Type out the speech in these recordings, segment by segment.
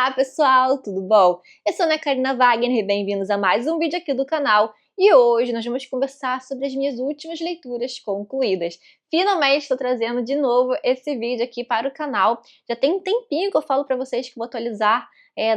Olá pessoal, tudo bom? Eu sou Ana Karina Wagner e bem-vindos a mais um vídeo aqui do canal. E hoje nós vamos conversar sobre as minhas últimas leituras concluídas. Finalmente estou trazendo de novo esse vídeo aqui para o canal. Já tem um tempinho que eu falo para vocês que vou atualizar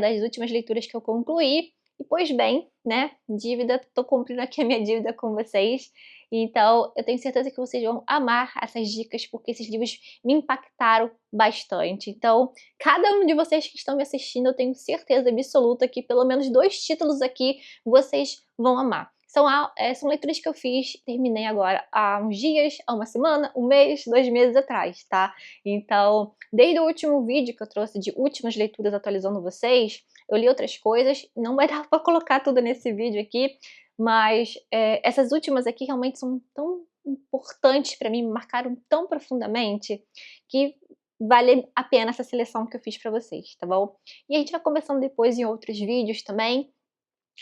das últimas leituras que eu concluí. E pois bem, né, dívida, tô cumprindo aqui a minha dívida com vocês. Então, eu tenho certeza que vocês vão amar essas dicas, porque esses livros me impactaram bastante. Então, cada um de vocês que estão me assistindo, eu tenho certeza absoluta que pelo menos 2 títulos aqui vocês vão amar. São leituras que eu fiz, terminei agora há uns dias, há uma semana, um mês, 2 meses atrás, tá? Então, desde o último vídeo que eu trouxe de últimas leituras atualizando vocês, eu li outras coisas, não vai dar pra colocar tudo nesse vídeo aqui, mas essas últimas aqui realmente são tão importantes pra mim, me marcaram tão profundamente, que vale a pena essa seleção que eu fiz pra vocês, tá bom? E a gente vai conversando depois em outros vídeos também.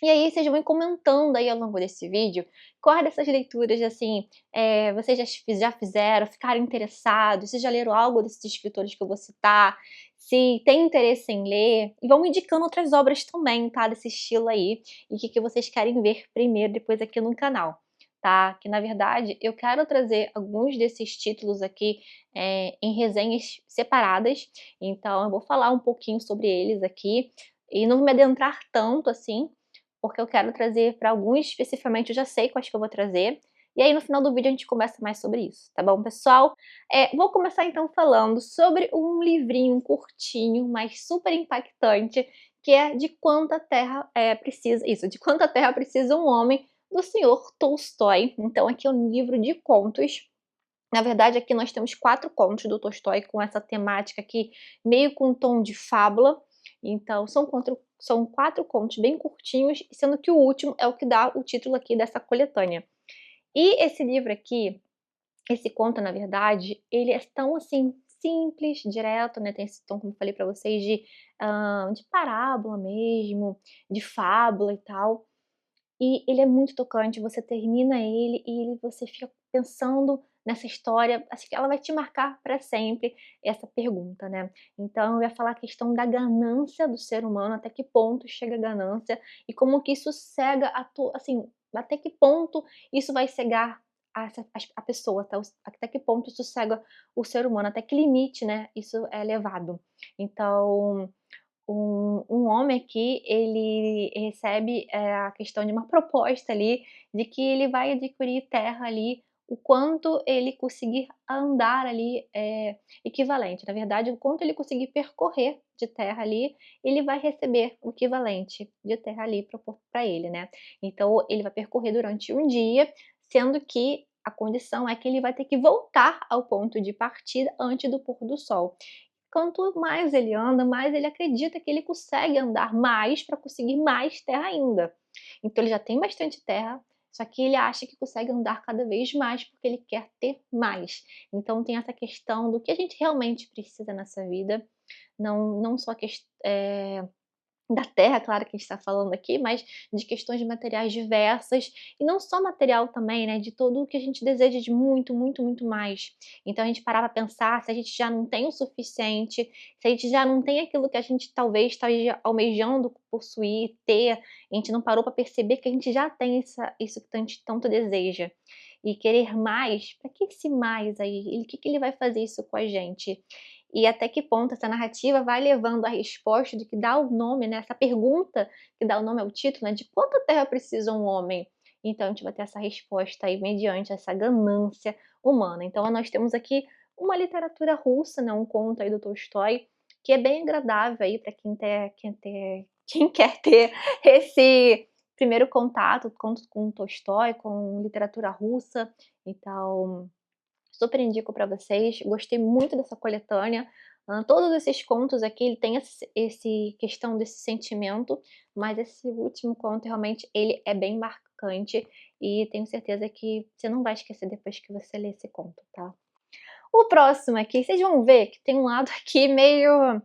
E aí vocês vão comentando aí ao longo desse vídeo quais dessas leituras, assim, vocês já fizeram, ficaram interessados, se já leram algo desses escritores que eu vou citar, se tem interesse em ler, e vão me indicando outras obras também, tá, desse estilo aí, e o que vocês querem ver primeiro, depois aqui no canal, tá? Que na verdade eu quero trazer alguns desses títulos aqui em resenhas separadas, então eu vou falar um pouquinho sobre eles aqui, e não vou me adentrar tanto assim, porque eu quero trazer para alguns especificamente, eu já sei quais que eu vou trazer, e aí no final do vídeo a gente conversa mais sobre isso, tá bom, pessoal? Vou começar então falando sobre um livrinho curtinho, mas super impactante, que é De Quanta Terra Precisa, isso, De Quanta Terra Precisa um Homem, do senhor Tolstói. Então aqui é um livro de contos. Na verdade, aqui nós temos 4 contos do Tolstói com essa temática aqui, meio com um tom de fábula. Então, são 4 contos bem curtinhos, sendo que o último é o que dá o título aqui dessa coletânea. E esse livro aqui, esse conto, na verdade, ele é tão assim, simples, direto, né? Tem esse tom, como eu falei pra vocês, de parábola mesmo, de fábula e tal. E ele é muito tocante, você termina ele e você fica pensando nessa história, acho que ela vai te marcar para sempre, essa pergunta, né. Então eu ia falar a questão da ganância do ser humano, até que ponto chega a ganância e como que isso cega assim, até que ponto isso vai cegar a pessoa, até que ponto isso cega o ser humano, até que limite, né, isso é levado. Então um homem aqui, ele recebe, a questão de uma proposta ali, de que ele vai adquirir terra ali, o quanto ele conseguir andar ali, equivalente. Na verdade, o quanto ele conseguir percorrer de terra ali, ele vai receber o equivalente de terra ali proposto para ele, né. Então ele vai percorrer durante um dia, sendo que a condição é que ele vai ter que voltar ao ponto de partida antes do pôr do sol. Quanto mais ele anda, mais ele acredita que ele consegue andar mais para conseguir mais terra ainda. Então ele já tem bastante terra, só que ele acha que consegue andar cada vez mais porque ele quer ter mais. Então tem essa questão do que a gente realmente precisa nessa vida, não só da terra, claro que a gente está falando aqui, mas de questões de materiais diversas, e não só material também, né, de tudo o que a gente deseja de muito, muito, muito mais. Então a gente parar pra pensar se a gente já não tem o suficiente, se a gente já não tem aquilo que a gente talvez esteja almejando possuir, ter, a gente não parou para perceber que a gente já tem isso que a gente tanto deseja. E querer mais, para que esse mais aí? O que ele vai fazer isso com a gente? E até que ponto essa narrativa vai levando a resposta do que dá o nome, né, essa pergunta que dá o nome ao título, né, de quanta terra precisa um homem? Então a gente vai ter essa resposta aí mediante essa ganância humana. Então nós temos aqui uma literatura russa, né, um conto aí do Tolstói, que é bem agradável aí para quem quer ter esse primeiro contato com Tolstói, com literatura russa. Então super indico para vocês, gostei muito dessa coletânea. Todos esses contos aqui, ele tem esse questão desse sentimento, mas esse último conto realmente ele é bem marcante e tenho certeza que você não vai esquecer depois que você ler esse conto, tá. O próximo aqui, vocês vão ver que tem um lado aqui meio,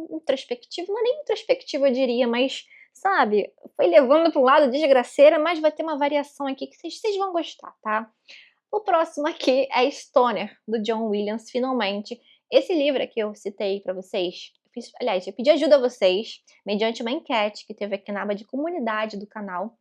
introspectivo, não é nem introspectivo eu diria, mas, sabe, foi levando para um lado desgraceira, mas vai ter uma variação aqui que vocês vão gostar, tá. O próximo aqui é Stoner, do John Williams, finalmente. Esse livro aqui eu citei para vocês, aliás, eu pedi ajuda a vocês, mediante uma enquete que teve aqui na aba de comunidade do canal,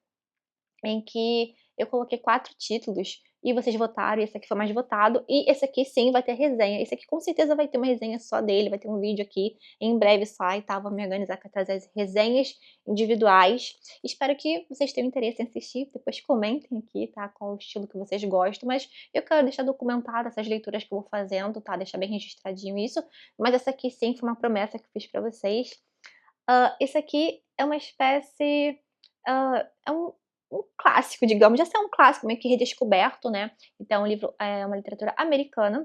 em que eu coloquei 4 títulos e vocês votaram, e esse aqui foi mais votado, e esse aqui sim vai ter resenha. Esse aqui com certeza vai ter uma resenha só dele, vai ter um vídeo aqui, em breve sai, tá? Vou me organizar para trazer as resenhas individuais. Espero que vocês tenham interesse em assistir, depois comentem aqui, tá? Qual o estilo que vocês gostam, mas eu quero deixar documentado essas leituras que eu vou fazendo, tá? Deixar bem registradinho isso, mas essa aqui sim foi uma promessa que eu fiz para vocês. Esse aqui é uma espécie, é um clássico, digamos, já é um clássico meio que redescoberto, né, então o livro é uma literatura americana,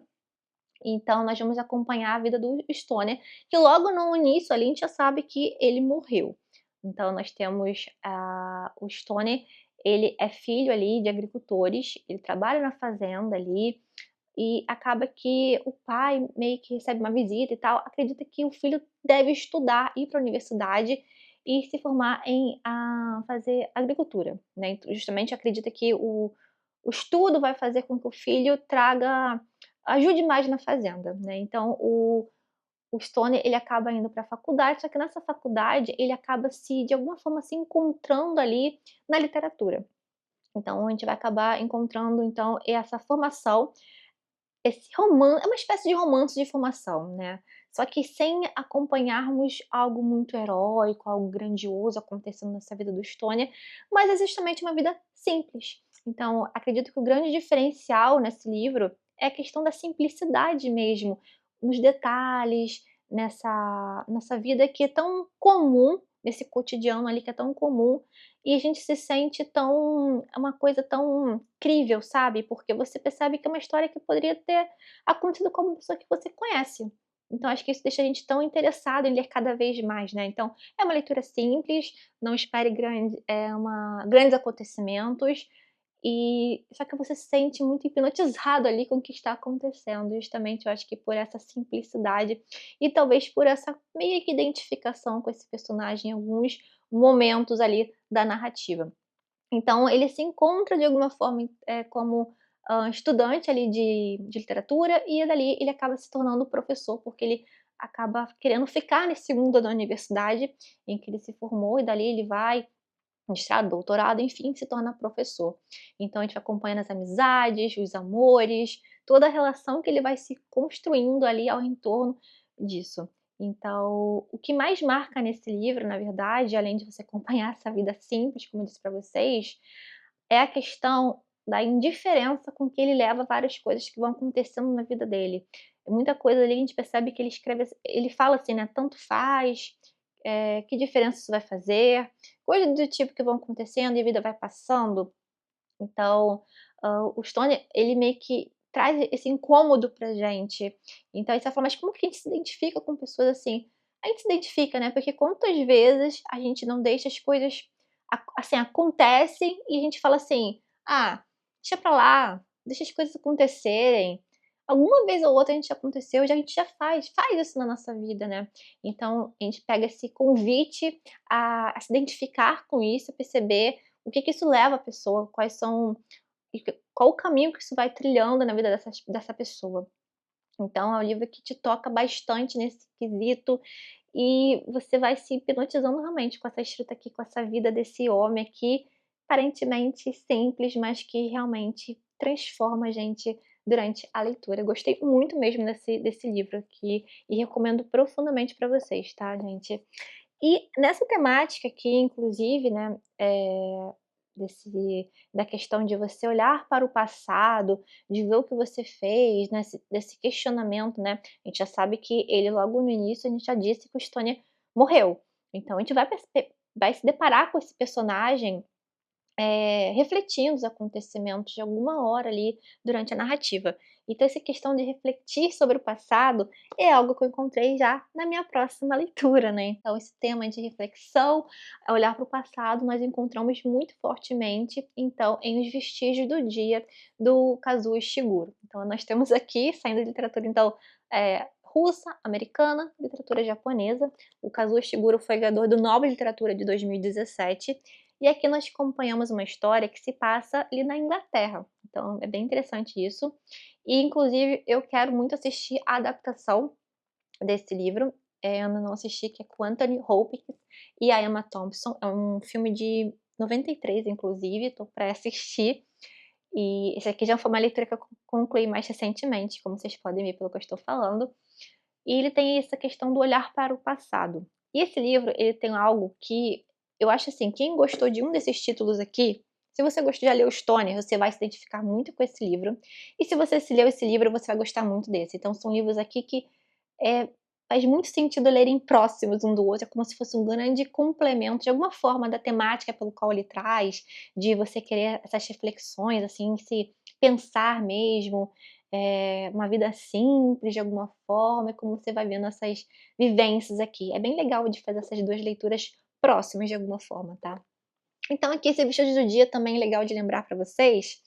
então nós vamos acompanhar a vida do Stoner, que logo no início ali a gente já sabe que ele morreu. Então nós temos, o Stoner, ele é filho ali de agricultores, ele trabalha na fazenda ali, e acaba que o pai meio que recebe uma visita e tal, acredita que o filho deve estudar, ir para a universidade e se formar em fazer agricultura, né, então justamente acredita que o estudo vai fazer com que o filho ajude mais na fazenda, né, então o Stoner ele acaba indo para a faculdade, só que nessa faculdade ele acaba de alguma forma se encontrando ali na literatura. Então a gente vai acabar encontrando então essa formação, esse romance é uma espécie de romance de formação, né, só que sem acompanharmos algo muito heróico, algo grandioso acontecendo nessa vida do Stoner, mas é justamente uma vida simples. Então, acredito que o grande diferencial nesse livro é a questão da simplicidade mesmo, nos detalhes, nessa vida que é tão comum, nesse cotidiano ali que é tão comum, e a gente se sente tão é uma coisa tão crível, sabe, porque você percebe que é uma história que poderia ter acontecido com uma pessoa que você conhece. Então acho que isso deixa a gente tão interessado em ler cada vez mais, né. Então é uma leitura simples, não espere grandes acontecimentos, só que você se sente muito hipnotizado ali com o que está acontecendo, justamente eu acho que por essa simplicidade e talvez por essa meio que identificação com esse personagem em alguns momentos ali da narrativa. Então ele se encontra de alguma forma, como, estudante ali de literatura e dali ele acaba se tornando professor, porque ele acaba querendo ficar nesse mundo da universidade em que ele se formou e dali ele vai mestrado, doutorado, enfim, se torna professor. Então a gente vai acompanhando as amizades, os amores, toda a relação que ele vai se construindo ali ao entorno disso. Então, o que mais marca nesse livro, na verdade, além de você acompanhar essa vida simples, como eu disse para vocês, é a questão da indiferença com que ele leva várias coisas que vão acontecendo na vida dele. Muita coisa ali a gente percebe que ele fala assim, né, tanto faz, que diferença isso vai fazer, coisas do tipo que vão acontecendo e a vida vai passando. Então, o Stoner, ele meio que traz esse incômodo pra gente. Então aí você fala: "Mas como que a gente se identifica com pessoas assim?". A gente se identifica, né, porque quantas vezes a gente não deixa as coisas assim, acontecem e a gente fala assim: "Ah, deixa pra lá, deixa as coisas acontecerem". Alguma vez ou outra a gente aconteceu, a gente já faz isso na nossa vida, né. Então a gente pega esse convite a se identificar com isso, a perceber o que que isso leva a pessoa, qual o caminho que isso vai trilhando na vida dessa pessoa. Então é um livro que te toca bastante nesse quesito, e você vai se hipnotizando realmente com essa escrita aqui, com essa vida desse homem aqui, aparentemente simples, mas que realmente transforma a gente durante a leitura. Eu gostei muito mesmo desse livro aqui e recomendo profundamente para vocês, tá, gente? E nessa temática aqui, inclusive, né, da questão de você olhar para o passado, de ver o que você fez, né, desse questionamento, né, a gente já sabe que ele logo no início, a gente já disse que o Stone morreu. Então a gente vai se deparar com esse personagem refletindo os acontecimentos de alguma hora ali durante a narrativa. Então essa questão de refletir sobre o passado é algo que eu encontrei já na minha próxima leitura, né. Então esse tema de reflexão, olhar para o passado, nós encontramos muito fortemente, então, em Os Vestígios do Dia, do Kazuo Ishiguro. Então nós temos aqui, saindo de literatura então, russa, americana, literatura japonesa. O Kazuo Ishiguro foi ganhador do Nobel de Literatura de 2017, e aqui nós acompanhamos uma história que se passa ali na Inglaterra, então é bem interessante isso. E inclusive eu quero muito assistir a adaptação desse livro, ainda não assisti, que é com Anthony Hopkins e a Emma Thompson. É um filme de 93, inclusive, tô pra assistir. E esse aqui já foi uma leitura que eu concluí mais recentemente, como vocês podem ver pelo que eu estou falando. E ele tem essa questão do olhar para o passado. E esse livro, ele tem algo que eu acho assim, quem gostou de um desses títulos aqui, se você gostou de ler o Stoner, você vai se identificar muito com esse livro. E se você se leu esse livro, você vai gostar muito desse. Então são livros aqui que é, faz muito sentido lerem próximos um do outro, é como se fosse um grande complemento de alguma forma da temática pelo qual ele traz, de você querer essas reflexões, assim, se pensar mesmo, uma vida simples de alguma forma, e como você vai vendo essas vivências aqui. É bem legal de fazer essas 2 leituras próximas de alguma forma, tá. Então aqui esse Bichos do Dia também é legal de lembrar para vocês,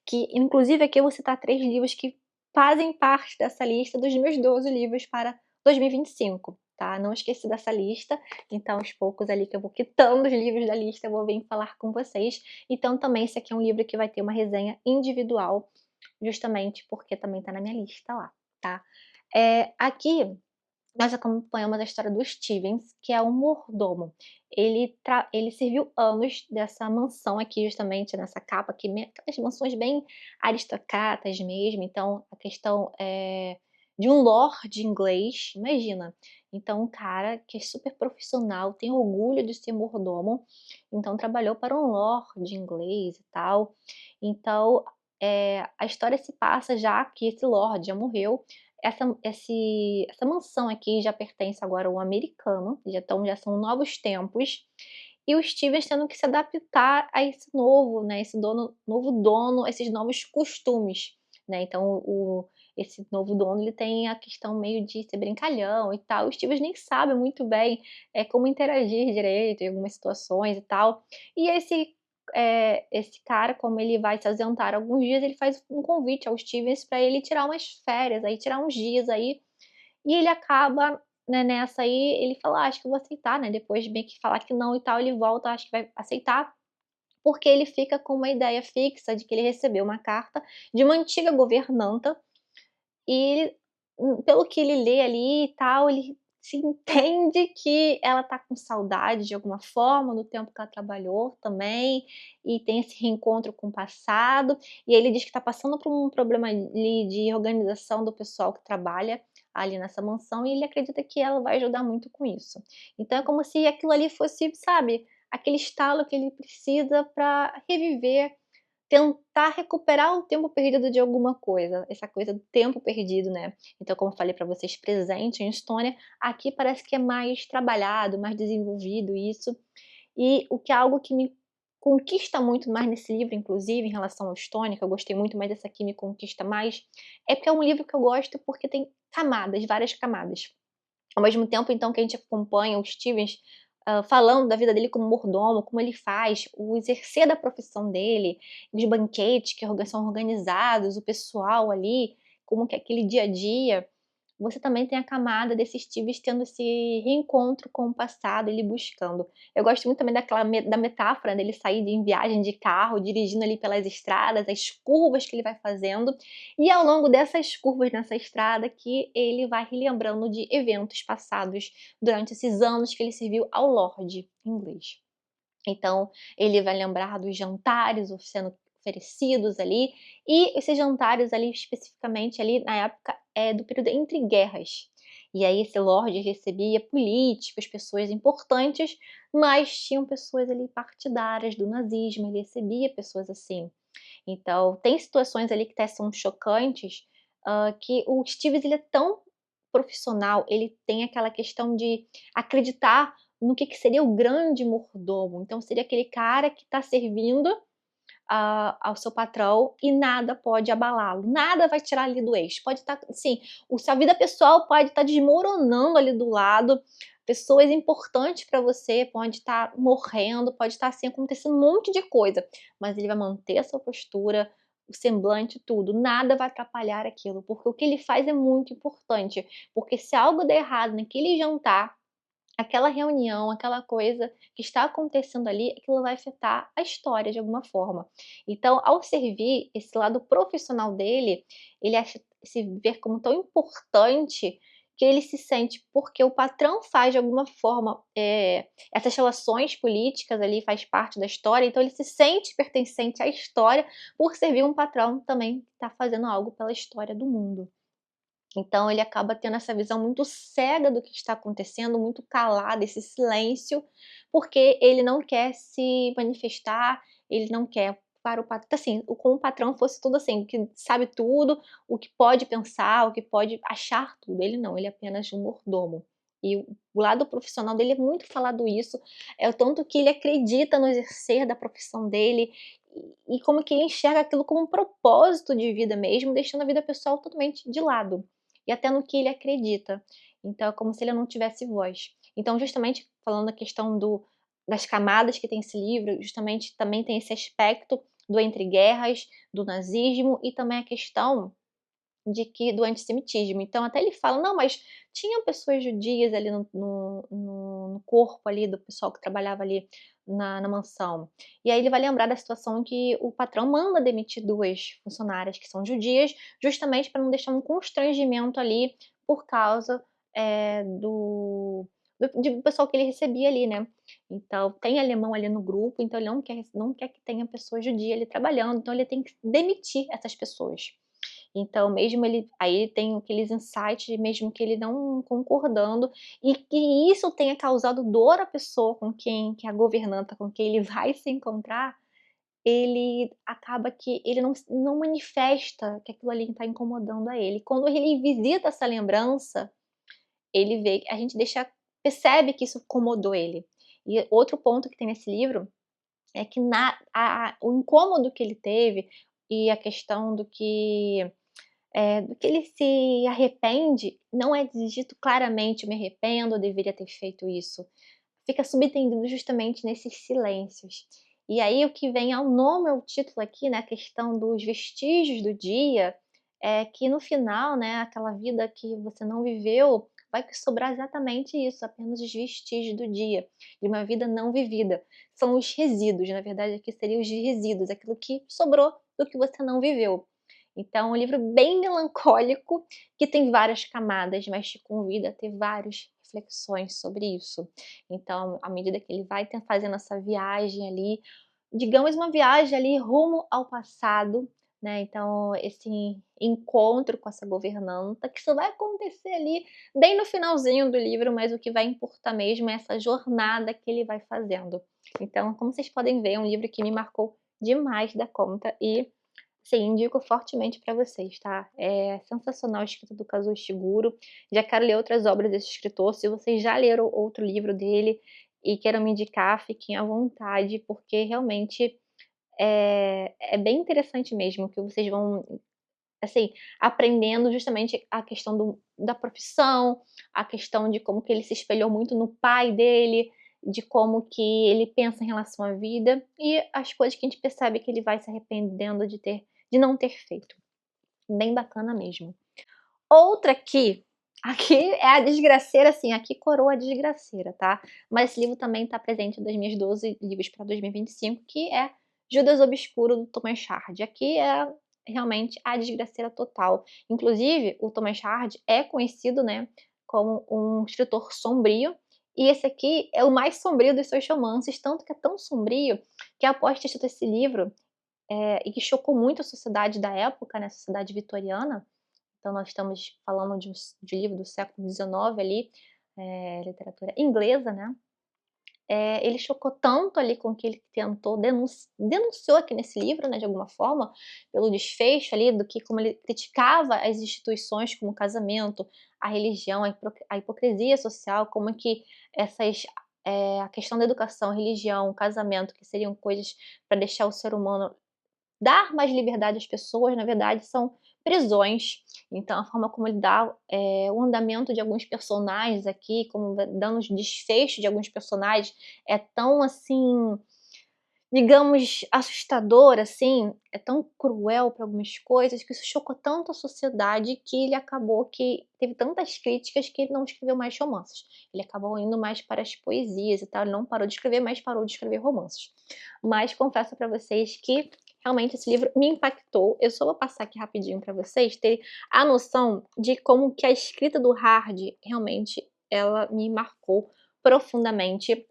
que inclusive aqui eu vou citar 3 livros que fazem parte dessa lista dos meus 12 livros para 2025, tá. Não esqueci dessa lista, então aos poucos ali que eu vou quitando os livros da lista, eu vou vir falar com vocês. Então também esse aqui é um livro que vai ter uma resenha individual, justamente porque também tá na minha lista lá, tá. Aqui nós acompanhamos a história do Stevens, que é um mordomo. Ele serviu anos dessa mansão aqui, justamente nessa capa aqui, aquelas mansões bem aristocratas mesmo, então a questão, de um lord inglês, imagina. Então um cara que é super profissional, tem orgulho de ser mordomo, então trabalhou para um lord inglês e tal. Então, a história se passa já que esse lord já morreu, essa mansão aqui já pertence agora a um americano, já são novos tempos, e o Stevens tendo que se adaptar a esse novo, né, esse novo dono, esses novos costumes, né, então esse novo dono ele tem a questão meio de ser brincalhão e tal, o Stevens nem sabe muito bem, como interagir direito em algumas situações e tal, e esse cara, como ele vai se ausentar alguns dias, ele faz um convite ao Stevens para ele tirar umas férias, aí tirar uns dias aí, e ele acaba, né, nessa aí, ele fala: "Ah, acho que eu vou aceitar", né, depois de meio que falar que não e tal, ele volta, acho que vai aceitar, porque ele fica com uma ideia fixa de que ele recebeu uma carta de uma antiga governanta e ele, pelo que ele lê ali e tal, ele se entende que ela tá com saudade de alguma forma, no tempo que ela trabalhou também, e tem esse reencontro com o passado, e ele diz que tá passando por um problema ali de organização do pessoal que trabalha ali nessa mansão, e ele acredita que ela vai ajudar muito com isso. Então é como se aquilo ali fosse, sabe, aquele estalo que ele precisa para reviver, tentar recuperar o tempo perdido de alguma coisa, essa coisa do tempo perdido, né. Então, como eu falei pra vocês, presente em Estônia, aqui parece que é mais trabalhado, mais desenvolvido isso, e o que é algo que me conquista muito mais nesse livro, inclusive, em relação ao Estônia, que eu gostei muito, mas esse aqui me conquista mais, é porque é um livro que eu gosto porque tem camadas, várias camadas. Ao mesmo tempo, então, que a gente acompanha o Stevens, falando da vida dele como mordomo, como ele faz, o exercer da profissão dele, os banquetes que são organizados, o pessoal ali, como que é aquele dia a dia, você também tem a camada desse Stevens tendo esse reencontro com o passado, ele buscando. Eu gosto muito também da metáfora dele sair em viagem de carro, dirigindo ali pelas estradas, as curvas que ele vai fazendo, e ao longo dessas curvas nessa estrada que ele vai relembrando de eventos passados durante esses anos que ele serviu ao lord inglês. Então, ele vai lembrar dos jantares sendo oferecidos ali, e esses jantares ali, especificamente ali na época, do período entre guerras. E aí esse lord recebia políticos, pessoas importantes, mas tinham pessoas ali partidárias do nazismo, ele recebia pessoas assim. Então, tem situações ali que até são chocantes, que o Stevens ele é tão profissional, ele tem aquela questão de acreditar no que seria o grande mordomo. Então, seria aquele cara que está servindo ao seu patrão e nada pode abalá-lo, nada vai tirar ali do eixo. Pode estar, sim, sua vida pessoal pode estar desmoronando ali do lado, pessoas importantes para você pode estar morrendo, pode estar assim acontecendo um monte de coisa, mas ele vai manter a sua postura, o semblante, tudo, nada vai atrapalhar aquilo, porque o que ele faz é muito importante, porque se algo der errado naquele jantar, aquela reunião, aquela coisa que está acontecendo ali, aquilo vai afetar a história de alguma forma. Então, ao servir, esse lado profissional dele, ele acha se ver como tão importante que ele se sente porque o patrão faz de alguma forma, essas relações políticas ali, faz parte da história, então ele se sente pertencente à história por servir um patrão também que está fazendo algo pela história do mundo. Então ele acaba tendo essa visão muito cega do que está acontecendo, muito calada, esse silêncio, porque ele não quer se manifestar, ele não quer para o patrão, assim, como o patrão fosse tudo assim, que sabe tudo, o que pode pensar, o que pode achar tudo. Ele não, ele é apenas um mordomo. E o lado profissional dele é muito falado isso, é o tanto que ele acredita no exercer da profissão dele e como que ele enxerga aquilo como um propósito de vida mesmo, deixando a vida pessoal totalmente de lado e até no que ele acredita. Então é como se ele não tivesse voz. Então, justamente falando da questão das camadas que tem esse livro, justamente também tem esse aspecto do entre guerras, do nazismo e também a questão do antissemitismo. Então até ele fala: "Não, mas tinham pessoas judias ali no corpo ali do pessoal que trabalhava ali na mansão". E aí ele vai lembrar da situação em que o patrão manda demitir 2 funcionárias que são judias, justamente para não deixar um constrangimento ali por causa, do pessoal que ele recebia ali, né. Então tem alemão ali no grupo, então ele não quer que tenha pessoa judia ali trabalhando, então ele tem que demitir essas pessoas. Então, mesmo ele aí tem aqueles insights, mesmo que ele não concordando, e que isso tenha causado dor à pessoa com quem que é a governanta com quem ele vai se encontrar, ele acaba que ele não manifesta que aquilo ali está incomodando a ele. Quando ele visita essa lembrança, ele vê a gente percebe que isso incomodou ele. E outro ponto que tem nesse livro é que o incômodo que ele teve e a questão do que ele se arrepende, não é dito claramente: "Eu me arrependo, eu deveria ter feito isso". Fica subentendido justamente nesses silêncios. E aí o que vem ao nome, ao título aqui, né, a questão dos vestígios do dia, é que no final, né, aquela vida que você não viveu, vai sobrar exatamente isso, apenas os vestígios do dia, de uma vida não vivida. São os resíduos, na verdade aqui seriam os resíduos, aquilo que sobrou do que você não viveu. Então, é um livro bem melancólico, que tem várias camadas, mas te convida a ter várias reflexões sobre isso. Então, à medida que ele vai fazendo essa viagem ali, digamos uma viagem ali rumo ao passado, né, então esse encontro com essa governanta, que só vai acontecer ali bem no finalzinho do livro, mas o que vai importar mesmo é essa jornada que ele vai fazendo. Então, como vocês podem ver, é um livro que me marcou demais da conta e sim, indico fortemente para vocês, tá. É sensacional a escrita do Kazuo Ishiguro. Já quero ler outras obras desse escritor. Se vocês já leram outro livro dele e queiram me indicar, fiquem à vontade, porque realmente é bem interessante mesmo, que vocês vão, assim, aprendendo justamente a questão da profissão, a questão de como que ele se espelhou muito no pai dele, de como que ele pensa em relação à vida e as coisas que a gente percebe que ele vai se arrependendo de não ter feito. Bem bacana mesmo. Outra aqui é a desgraceira, assim, aqui coroa a desgraceira, tá. Mas esse livro também tá presente das minhas 12 livros para 2025, que é Judas Obscuro, do Thomas Hardy. Aqui é realmente a desgraceira total. Inclusive, o Thomas Hardy é conhecido, né, como um escritor sombrio, e esse aqui é o mais sombrio dos seus romances, tanto que é tão sombrio, que após ter escrito esse livro, e que chocou muito a sociedade da época, né, a sociedade vitoriana, então nós estamos falando de livro do século XIX ali, literatura inglesa, né. Ele chocou tanto ali com o que ele tentou denunciou aqui nesse livro, né, de alguma forma, pelo desfecho ali do que como ele criticava as instituições como o casamento, a religião, a hipocrisia social, como que a questão da educação, religião, casamento, que seriam coisas para deixar o ser humano dar mais liberdade às pessoas, na verdade, são prisões. Então, a forma como ele dá, o andamento de alguns personagens aqui, como dando os desfechos de alguns personagens, é tão, assim, digamos, assustador, assim, é tão cruel para algumas coisas, que isso chocou tanto a sociedade que ele acabou que teve tantas críticas que ele não escreveu mais romances. Ele acabou indo mais para as poesias e tal, ele não parou de escrever, mas parou de escrever romances. Mas confesso para vocês que realmente esse livro me impactou. Eu só vou passar aqui rapidinho para vocês terem a noção de como que a escrita do Hard realmente ela me marcou profundamente.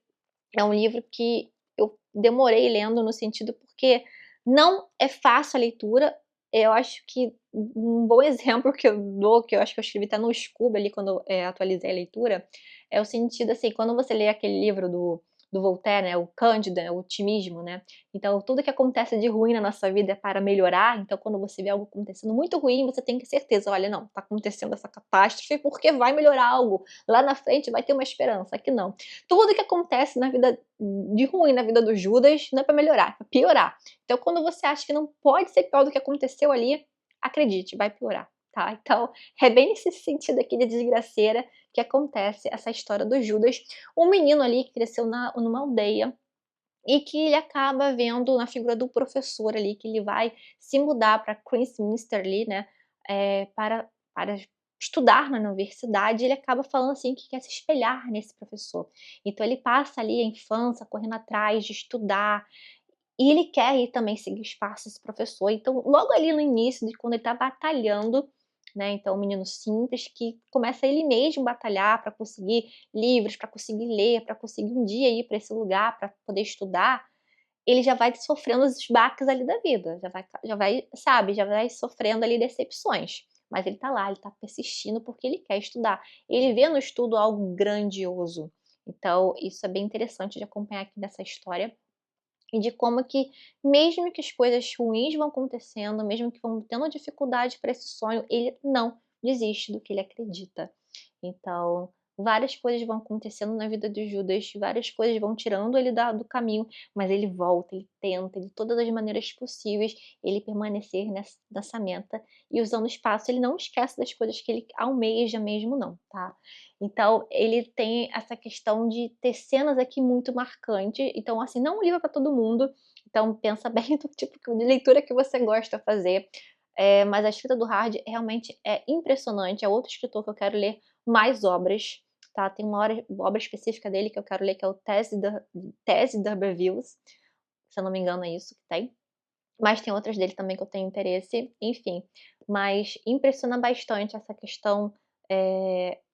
É um livro que eu demorei lendo no sentido porque não é fácil a leitura. Eu acho que um bom exemplo que eu dou, que eu acho que eu escrevi até no Scooby ali quando, atualizei a leitura, é o sentido, assim, quando você lê aquele livro do Voltaire, né, o Cândido, o otimismo, né, então tudo que acontece de ruim na nossa vida é para melhorar, então quando você vê algo acontecendo muito ruim, você tem que ter certeza: "Olha, não, tá acontecendo essa catástrofe porque vai melhorar algo, lá na frente vai ter uma esperança", aqui não. Tudo que acontece na vida de ruim na vida do Judas não é pra melhorar, é pra piorar. Então quando você acha que não pode ser pior do que aconteceu ali, acredite, vai piorar, tá. Então, é bem nesse sentido aqui de desgraceira que acontece essa história do Judas, um menino ali que cresceu numa aldeia e que ele acaba vendo na figura do professor ali, que ele vai se mudar pra Christminster ali, né, para estudar na universidade, e ele acaba falando, assim, que quer se espelhar nesse professor. Então ele passa ali a infância correndo atrás de estudar, e ele quer ir também seguir os passos desse professor. Então, logo ali no início de quando ele tá batalhando, né, então um menino simples que começa ele mesmo batalhar para conseguir livros, para conseguir ler, para conseguir um dia ir para esse lugar para poder estudar, ele já vai sofrendo os baques ali da vida, já vai, sabe, já vai sofrendo ali decepções. Mas ele tá lá, ele tá persistindo porque ele quer estudar. Ele vê no estudo algo grandioso. Então, isso é bem interessante de acompanhar aqui nessa história. E de como que, mesmo que as coisas ruins vão acontecendo, mesmo que vão tendo dificuldade para esse sonho, ele não desiste do que ele acredita. Então, várias coisas vão acontecendo na vida de Judas, várias coisas vão tirando ele do caminho, mas ele volta, ele tenta, de todas as maneiras possíveis, ele permanecer nessa meta. E usando o espaço, ele não esquece das coisas que ele almeja mesmo não, tá? Então, ele tem essa questão de ter cenas aqui muito marcantes. Então, assim, não é um livro para todo mundo. Então, pensa bem do tipo de leitura que você gosta de fazer. Mas a escrita do Hard realmente é impressionante. É outro escritor que eu quero ler mais obras, tá? Tem uma obra específica dele que eu quero ler, que é o Tese d'Urbervilles. Se eu não me engano, é isso que tem. Mas tem outras dele também que eu tenho interesse, enfim. Mas impressiona bastante essa questão,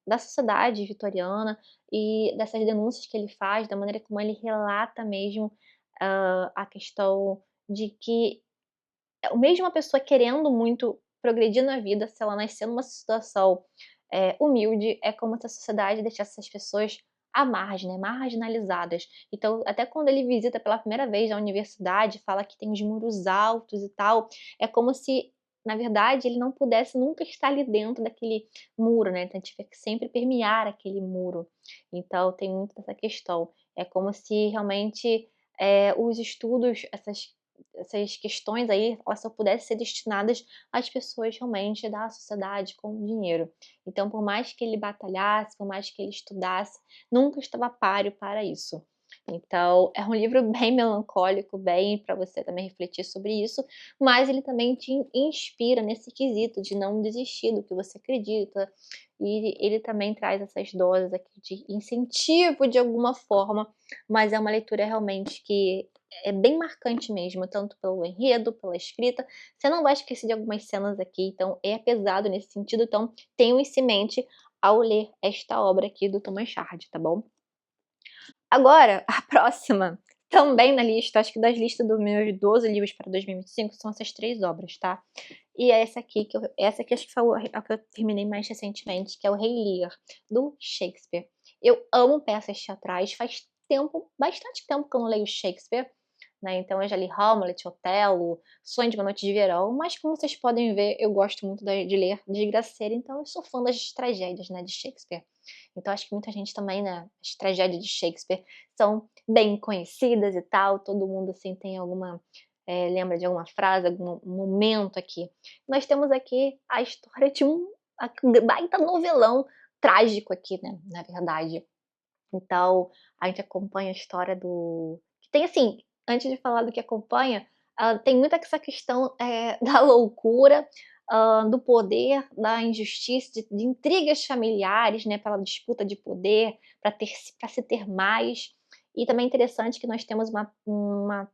da sociedade vitoriana e dessas denúncias que ele faz, da maneira como ele relata mesmo, a questão de que mesmo uma pessoa querendo muito progredir na vida, se ela nascer numa situação, humilde, é como se a sociedade deixasse essas pessoas à margem, né, marginalizadas. Então, até quando ele visita pela primeira vez a universidade, fala que tem os muros altos e tal, é como se, na verdade, ele não pudesse nunca estar ali dentro daquele muro, né, então ele tiver que sempre permear aquele muro. Então tem muito dessa questão. É como se realmente, os estudos, essas questões aí, elas só pudessem ser destinadas às pessoas realmente da sociedade com dinheiro. Então, por mais que ele batalhasse, por mais que ele estudasse, nunca estava páreo para isso. Então, é um livro bem melancólico, bem para você também refletir sobre isso, mas ele também te inspira nesse quesito de não desistir do que você acredita, e ele também traz essas doses aqui de incentivo de alguma forma, mas é uma leitura realmente que é bem marcante mesmo, tanto pelo enredo, pela escrita. Você não vai esquecer de algumas cenas aqui, então é pesado nesse sentido, então tenham isso em mente ao ler esta obra aqui do Thomas Sharp, tá bom? Agora, a próxima, também na lista, acho que das listas dos meus 12 livros para 2025, são essas 3 obras, tá? E é essa aqui acho que foi a que eu terminei mais recentemente, que é o Rei Lear, do Shakespeare. Eu amo peças teatrais, faz tempo, bastante tempo que eu não leio Shakespeare, né, então eu já li Hamlet, Otelo, Sonho de uma Noite de Verão, mas como vocês podem ver, eu gosto muito de ler desgraceira, então eu sou fã das tragédias, né, de Shakespeare. Então acho que muita gente também, né, as tragédias de Shakespeare são bem conhecidas e tal, todo mundo, assim, tem alguma, lembra de alguma frase, algum momento aqui. Nós temos aqui a história de um baita novelão trágico aqui, né, na verdade. Então, a gente acompanha a história do que tem assim, antes de falar do que acompanha, tem muita essa questão, da loucura, do poder, da injustiça, de intrigas familiares, né, pela disputa de poder, para se ter mais. E também é interessante que nós temos uma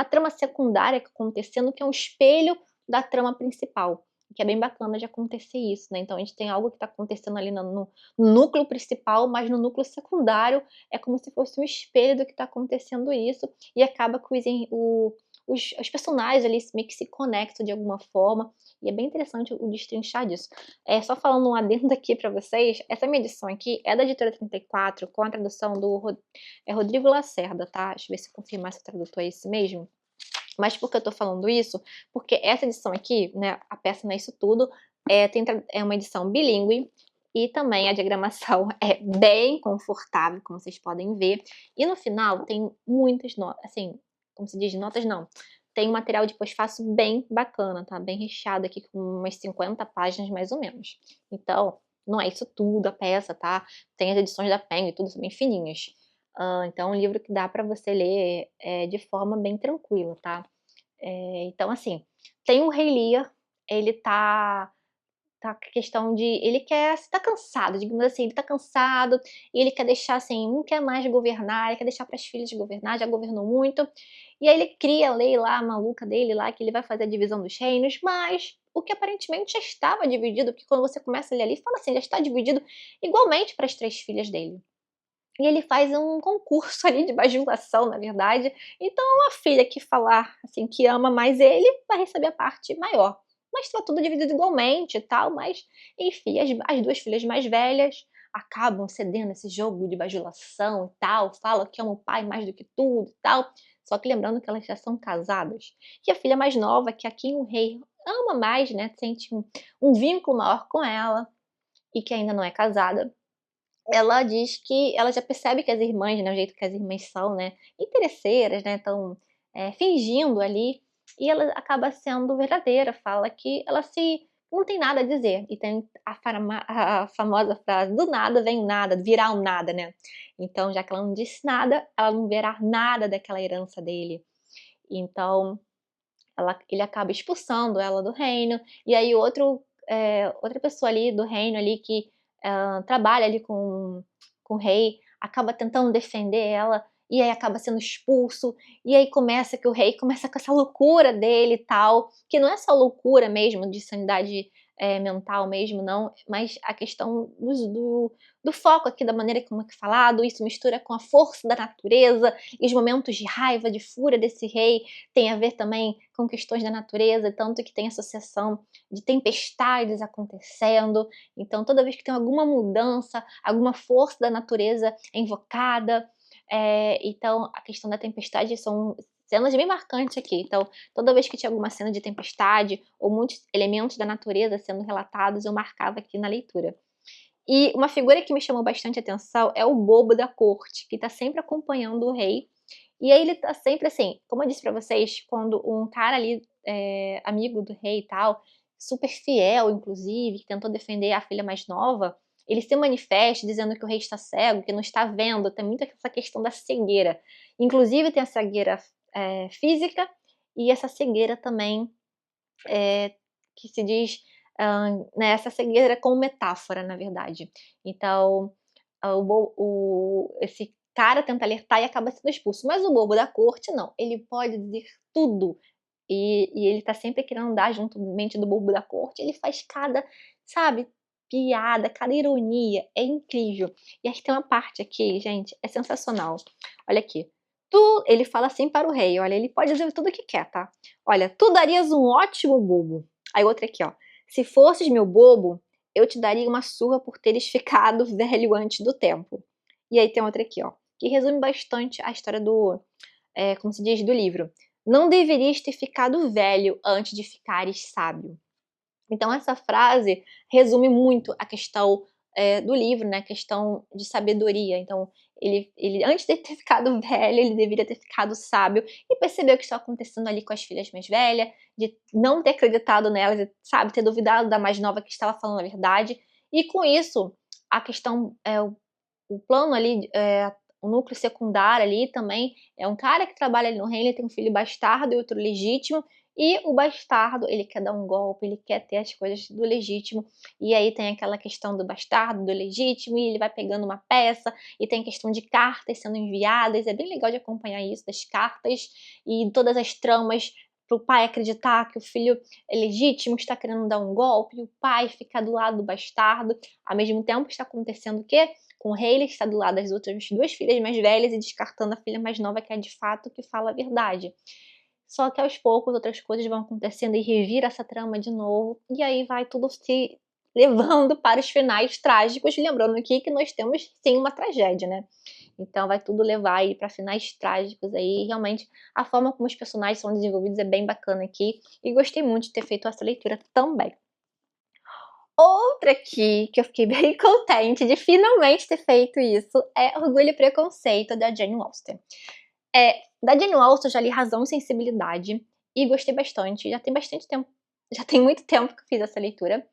trama secundária acontecendo, que é um espelho da trama principal, que é bem bacana de acontecer isso, né. Então a gente tem algo que está acontecendo ali no núcleo principal, mas no núcleo secundário é como se fosse um espelho do que está acontecendo isso, e acaba que os personagens ali meio que se conectam de alguma forma, e é bem interessante o destrinchar disso. Só falando um adendo aqui para vocês, essa minha edição aqui é da Editora 34, com a tradução do Rodrigo Lacerda, tá? Deixa eu ver se confirmar se o tradutor é esse mesmo. Mas por que eu tô falando isso? Porque essa edição aqui, né, a peça não é isso tudo, é uma edição bilíngue, e também a diagramação é bem confortável, como vocês podem ver, e no final tem muitas notas, assim, como se diz, notas não, tem um material de pós-fácil bem bacana, tá, bem recheado aqui, com umas 50 páginas mais ou menos. Então, não é isso tudo a peça, tá, tem as edições da Penguin e tudo, são bem fininhas. Então é um livro que dá para você ler, de forma bem tranquila, tá. Então assim, tem o Rei Lear, ele tá com a questão de ele tá cansado, digamos assim, ele tá cansado, e ele quer deixar assim, não quer mais governar, ele quer deixar para as filhas governar, já governou muito, e aí ele cria a lei lá maluca dele lá, que ele vai fazer a divisão dos reinos, mas o que aparentemente já estava dividido, porque quando você começa a ler ali, fala assim, já está dividido igualmente para as 3 filhas dele. E ele faz um concurso ali de bajulação, na verdade. Então, a filha que falar, assim, que ama mais ele, vai receber a parte maior. Mas tá tudo dividido igualmente e tal, mas, enfim, as 2 filhas mais velhas acabam cedendo esse jogo de bajulação e tal, falam que ama o pai mais do que tudo e tal. Só que lembrando que elas já são casadas. E a filha mais nova, que aqui o rei ama mais, né, sente um vínculo maior com ela, e que ainda não é casada, ela diz que ela já percebe que as irmãs, né, o jeito que as irmãs são, né, interesseiras, né, estão, fingindo ali, e ela acaba sendo verdadeira, fala que ela se não tem nada a dizer, e tem a famosa frase: "Do nada vem o nada, virá o nada", né. Então, já que ela não disse nada, ela não verá nada daquela herança dele. Então, ele acaba expulsando ela do reino, e aí outra pessoa ali do reino ali que, trabalha ali com o rei, acaba tentando defender ela, e aí acaba sendo expulso, e aí começa que o rei começa com essa loucura dele e tal, que não é só loucura mesmo de sanidade, mental mesmo não, mas a questão do foco aqui da maneira como é que é falado, isso mistura com a força da natureza, e os momentos de raiva, de fúria desse rei, tem a ver também com questões da natureza, tanto que tem associação de tempestades acontecendo. Então, toda vez que tem alguma mudança, alguma força da natureza é invocada. Então, a questão da tempestade são cenas bem marcantes aqui. Então, toda vez que tinha alguma cena de tempestade ou muitos elementos da natureza sendo relatados, eu marcava aqui na leitura. E uma figura que me chamou bastante atenção é o bobo da corte, que está sempre acompanhando o rei, e aí ele tá sempre assim, como eu disse pra vocês, quando um cara ali, amigo do rei e tal, super fiel inclusive, que tentou defender a filha mais nova, ele se manifesta dizendo que o rei está cego, que não está vendo, tem muito essa questão da cegueira. Inclusive tem a cegueira, física, e essa cegueira também, que se diz, né, essa cegueira como metáfora, na verdade. Então, esse cara tenta alertar e acaba sendo expulso, mas o bobo da corte não, ele pode dizer tudo, e ele tá sempre querendo andar juntamente do bobo da corte, ele faz cada, sabe, piada, cada ironia, é incrível. E aí tem uma parte aqui, gente, é sensacional. Olha aqui, ele fala assim para o rei, olha, ele pode dizer tudo o que quer, tá. "Olha, tu darias um ótimo bobo". Aí outra aqui, ó, "Se fosses meu bobo, eu te daria uma surra por teres ficado velho antes do tempo". E aí tem outra aqui, ó, que resume bastante a história como se diz, do livro. "Não deverias ter ficado velho antes de ficares sábio". Então essa frase resume muito a questão, do livro, né, a questão de sabedoria. Então ele antes de ter ficado velho, ele deveria ter ficado sábio e percebeu o que estava acontecendo ali com as filhas mais velhas, de não ter acreditado nelas, sabe, ter duvidado da mais nova que estava falando a verdade. E com isso, a questão, o plano ali, o núcleo secundário ali também é um cara que trabalha ali no reino, ele tem um filho bastardo e outro legítimo, E o bastardo, ele quer dar um golpe, ele quer ter as coisas do legítimo, e aí tem aquela questão do bastardo, do legítimo, e ele vai pegando uma peça, e tem questão de cartas sendo enviadas, é bem legal de acompanhar isso, das cartas, e todas as tramas para o pai acreditar que o filho é legítimo, está querendo dar um golpe, e o pai fica do lado do bastardo, ao mesmo tempo está acontecendo o quê? Com o rei, ele está do lado das outras duas filhas mais velhas e descartando a filha mais nova, que é de fato que fala a verdade. Só que aos poucos outras coisas vão acontecendo e revira essa trama de novo, e aí vai tudo se levando para os finais trágicos, lembrando aqui que nós temos sim uma tragédia, né. Então vai tudo levar aí para finais trágicos aí, realmente a forma como os personagens são desenvolvidos é bem bacana aqui, e gostei muito de ter feito essa leitura também. Outra aqui, que eu fiquei bem contente de finalmente ter feito isso, é Orgulho e Preconceito, da Jane Austen. Da Jane Austen eu já li Razão e Sensibilidade, e gostei bastante, já tem bastante tempo, já tem muito tempo que eu fiz essa leitura.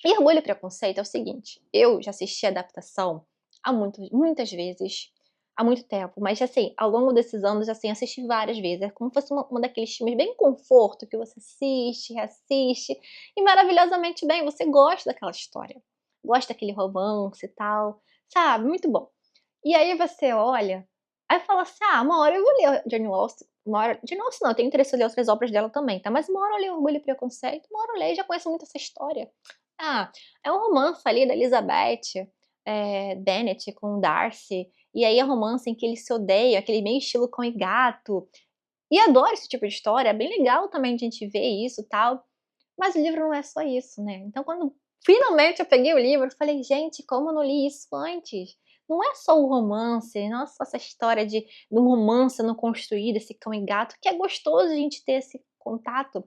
E Orgulho e Preconceito é o seguinte, eu já assisti a adaptação há muitas vezes, há muito tempo, mas assim, ao longo desses anos, assim, assisti várias vezes, é como se fosse uma daqueles filmes bem conforto, que você assiste, reassiste, e maravilhosamente bem, você gosta daquela história, gosta daquele romance e tal, sabe, muito bom. E aí você olha, aí fala assim: "Ah, uma hora eu vou ler Jane Austen, uma hora", Jane Austen não, eu tenho interesse em ler outras obras dela também, tá, mas uma hora eu leio Orgulho e Preconceito, uma hora eu leio, já conheço muito essa história. Ah, é um romance ali da Elizabeth, Bennet com o Darcy, e aí é romance em que eles se odeiam, aquele meio estilo cão e gato, e adoro esse tipo de história, é bem legal também de a gente ver isso, e tal, mas o livro não é só isso, né. Então quando finalmente eu peguei o livro, eu falei: "Gente, como eu não li isso antes?". Não é só o romance, não é só essa história de um romance não construído, esse cão e gato, que é gostoso a gente ter esse contato,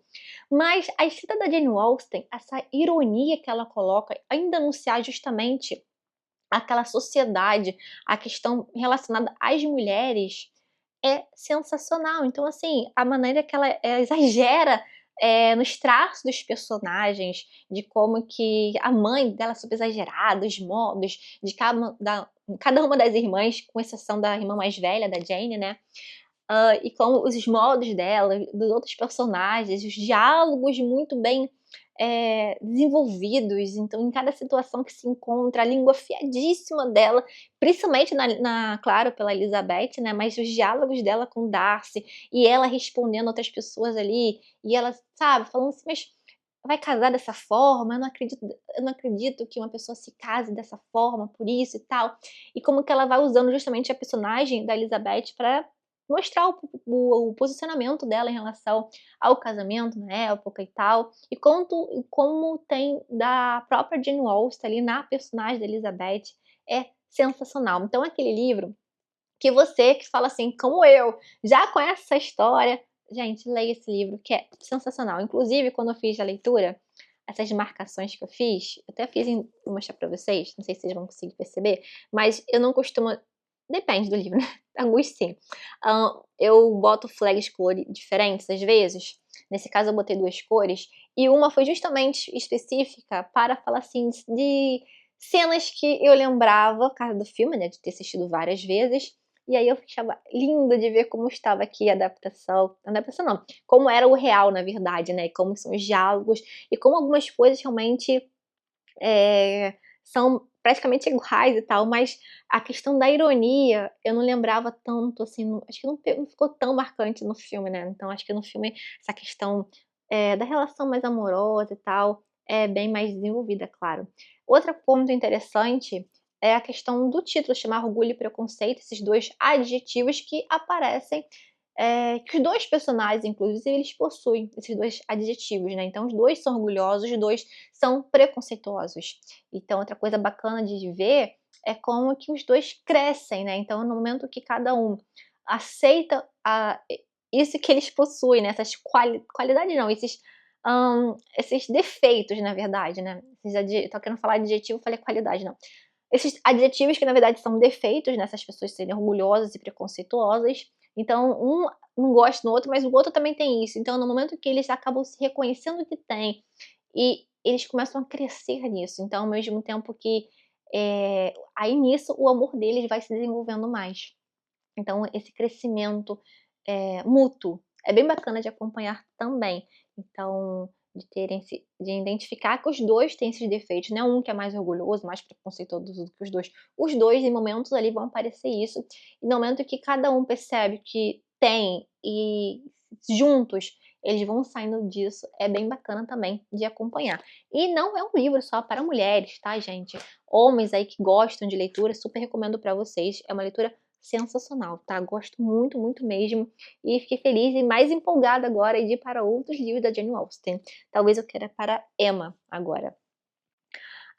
mas a escrita da Jane Austen, essa ironia que ela coloca em denunciar justamente aquela sociedade, a questão relacionada às mulheres, é sensacional. Então, assim, a maneira que ela, exagera, nos traços dos personagens, de como que a mãe dela é super exagerada, os modos de cada uma das irmãs, com exceção da irmã mais velha, da Jane, né, e como os modos dela, dos outros personagens, os diálogos muito bem, desenvolvidos, então em cada situação que se encontra, a língua afiadíssima dela, principalmente claro, pela Elizabeth, né, mas os diálogos dela com Darcy, e ela respondendo outras pessoas ali, e ela, sabe, falando assim: "Mas vai casar dessa forma? Eu não acredito que uma pessoa se case dessa forma, por isso e tal". E como que ela vai usando justamente a personagem da Elizabeth para mostrar o posicionamento dela em relação ao casamento na época e tal, e como tem da própria Jane Austen ali na personagem da Elizabeth, é sensacional. Então aquele livro que você que fala assim, como eu, já conhece essa história, gente, leia esse livro que é sensacional. Inclusive, quando eu fiz a leitura, essas marcações que eu fiz, eu até fiz vou mostrar pra vocês, não sei se vocês vão conseguir perceber, mas eu não costumo, depende do livro, né, alguns sim. Eu boto flags diferentes às vezes, nesse caso eu botei 2 cores, e uma foi justamente específica para falar, assim, de cenas que eu lembrava por causa do filme, né, de ter assistido várias vezes, e aí eu achava lindo de ver como estava aqui a adaptação não, como era o real na verdade, né, como são os diálogos, e como algumas coisas realmente, são praticamente iguais e tal, mas a questão da ironia, eu não lembrava tanto, assim, acho que não ficou tão marcante no filme, né, então acho que no filme essa questão, da relação mais amorosa e tal, é bem mais desenvolvida, claro. Outro ponto interessante é a questão do título, chamar Orgulho e Preconceito, esses 2 adjetivos que aparecem, que os 2 personagens, inclusive, eles possuem esses 2 adjetivos, né, então os 2 são orgulhosos, os 2 são preconceituosos. Então outra coisa bacana de ver é como que os 2 crescem, né, então no momento que cada um aceita isso que eles possuem, né, essas qualidades não, esses defeitos na verdade, né, tô querendo falar adjetivo, falei qualidade, não. Esses adjetivos que na verdade são defeitos, né, essas pessoas serem orgulhosas e preconceituosas, então um não gosta do outro, mas o outro também tem isso, então no momento que eles acabam se reconhecendo que tem, e eles começam a crescer nisso, então ao mesmo tempo que, aí nisso o amor deles vai se desenvolvendo mais. Então esse crescimento, mútuo, é bem bacana de acompanhar também. Então, de identificar que os dois têm esses defeitos, não é um que é mais orgulhoso, mais preconceituoso do que os dois. Os dois, em momentos ali, vão aparecer isso, e no momento que cada um percebe que tem e juntos eles vão saindo disso, é bem bacana também de acompanhar. E não é um livro só para mulheres, tá, gente? Homens aí que gostam de leitura, super recomendo para vocês. É uma leitura sensacional, tá? Gosto muito, muito mesmo. E fiquei feliz e mais empolgada agora de ir para outros livros da Jane Austen. Talvez eu queira para Emma agora.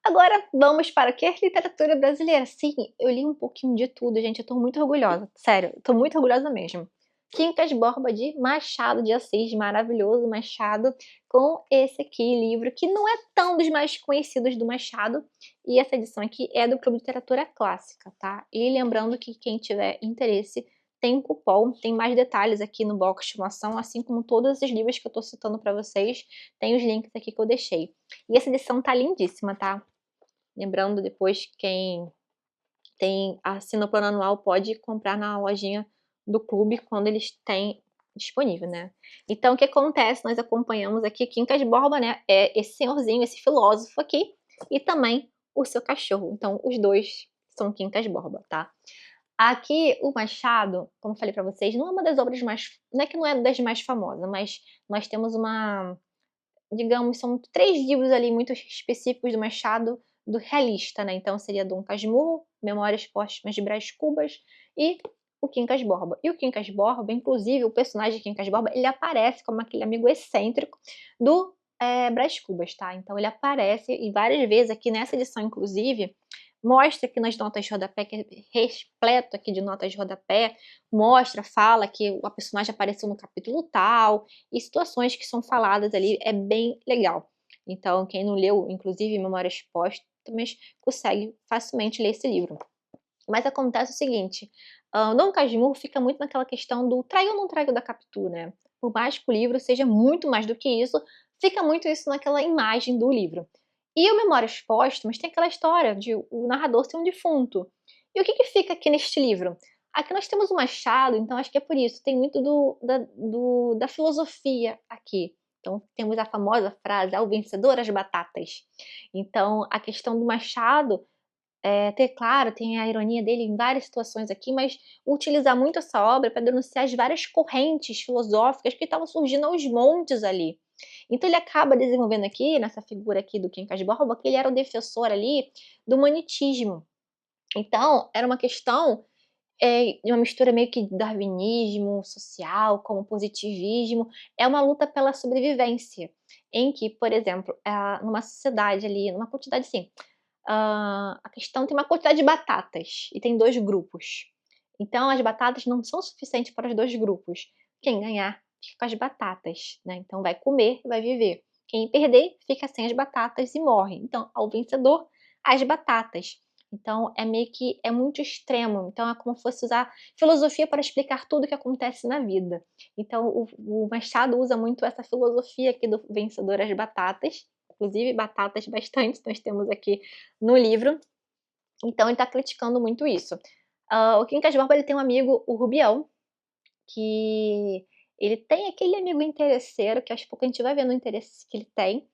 Agora vamos para o que? Literatura brasileira. Sim, eu li um pouquinho de tudo, gente. Eu tô muito orgulhosa. Sério, eu tô muito orgulhosa mesmo. Quincas Borba de Machado de Assis, maravilhoso Machado, com esse aqui, livro que não é tão dos mais conhecidos do Machado, e essa edição aqui é do Clube de Literatura Clássica, tá? E lembrando que quem tiver interesse tem cupom, tem mais detalhes aqui no box de estimação, assim como todos esses livros que eu tô citando pra vocês, tem os links aqui que eu deixei. E essa edição tá lindíssima, tá? Lembrando depois, quem assina o plano anual pode comprar na lojinha do clube quando eles têm disponível, né. Então o que acontece, nós acompanhamos aqui Quincas Borba, né, é esse senhorzinho, esse filósofo aqui, e também o seu cachorro, então os dois são Quincas Borba, tá. Aqui o Machado, como eu falei pra vocês, não é uma das obras mais, não é que não é das mais famosas, mas nós temos uma, digamos, são 3 livros ali muito específicos do Machado, do realista, né, então seria Dom Casmurro, Memórias Póstumas de Brás Cubas e o Quincas Borba. E o Quincas Borba, inclusive o personagem Quincas Borba, ele aparece como aquele amigo excêntrico do, Brás Cubas, tá, então ele aparece e várias vezes aqui nessa edição inclusive, mostra aqui nas notas de rodapé, que é repleto aqui de notas de rodapé, mostra, fala que a personagem apareceu no capítulo tal, e situações que são faladas ali, é bem legal. Então, quem não leu, inclusive Memórias Póstumas, consegue facilmente ler esse livro. Mas acontece o seguinte, Dom Casmurro fica muito naquela questão do trai ou não traio da Capitu, né. Por mais que o livro seja muito mais do que isso, fica muito isso naquela imagem do livro. E o Memórias Póstumas tem aquela história de o narrador ser um defunto. E o que fica aqui neste livro? Aqui nós temos o Machado, então acho que é por isso, tem muito da filosofia aqui. Então temos a famosa frase: "Ao vencedor as batatas". Então a questão do Machado, claro, tem a ironia dele em várias situações aqui, mas utilizar muito essa obra para denunciar as várias correntes filosóficas que estavam surgindo aos montes ali. Então ele acaba desenvolvendo aqui, nessa figura aqui do Quincas Borba, que ele era o defensor ali do humanitismo. Então, era uma questão, de uma mistura meio que de darwinismo social, com o positivismo, é uma luta pela sobrevivência, em que, por exemplo, numa sociedade ali, numa quantidade assim, a questão tem uma quantidade de batatas e tem 2 grupos. Então as batatas não são suficientes para os 2 grupos. Quem ganhar fica com as batatas, né, então vai comer e vai viver. Quem perder fica sem as batatas e morre. Então, ao vencedor, as batatas. Então é meio que é muito extremo, então é como se fosse usar filosofia para explicar tudo o que acontece na vida. Então o Machado usa muito essa filosofia aqui do vencedor às batatas, inclusive batatas bastante nós temos aqui no livro, então ele está criticando muito isso. O Quincas Borba ele tem um amigo, o Rubião, que ele tem aquele amigo interesseiro, que aos poucos a gente vai vendo o interesse que ele tem,